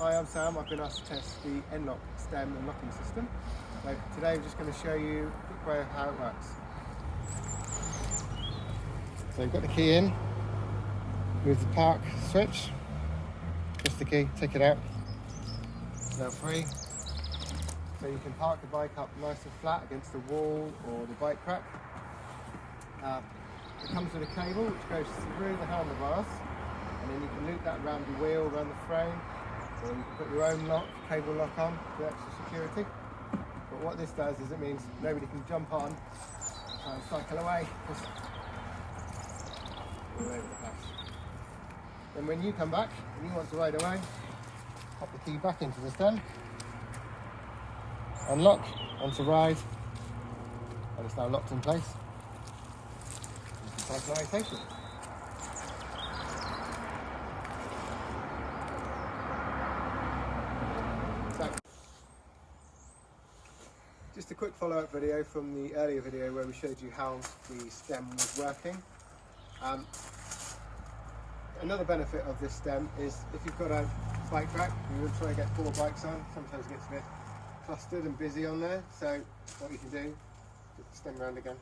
Hi, I'm Sam. I've been asked to test the N-Lock stem and locking system. So today I'm just going to show you a quick way of how it works. So you've got the key in, move the park switch, press the key, take it out, it's now free. So you can park the bike up nice and flat against the wall or the bike rack. It comes with a cable which goes through the handlebars, and then you can loop that around the wheel, around the frame, or you can put your own lock, cable lock on for extra security. But what this does is it means nobody can jump on and try and cycle away just all over the place. Then when you come back and you want to ride away, pop the key back into the stem, unlock, onto ride, and it's now locked in place. Cyclisation. So, just a quick follow-up video from the earlier video where we showed you how the stem was working. Another benefit of this stem is if you've got a bike rack and you want to try and get 4 bikes on, sometimes it gets a bit clustered and busy on there, so what you can do, put the stem around again.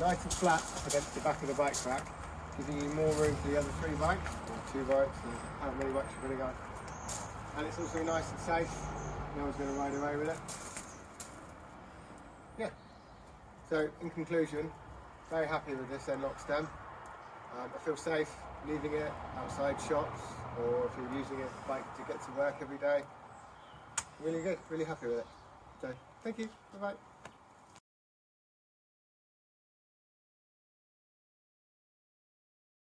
Nice and flat against the back of the bike rack, giving you more room for the other 3 bikes, or 2 bikes, or how many bikes you've really got. And it's also nice and safe, no one's going to ride away with it. Yeah, so in conclusion, very happy with this N-Lock stem. I feel safe leaving it outside shops, or if you're using it bike to get to work every day. Really good, really happy with it. So, thank you, bye bye.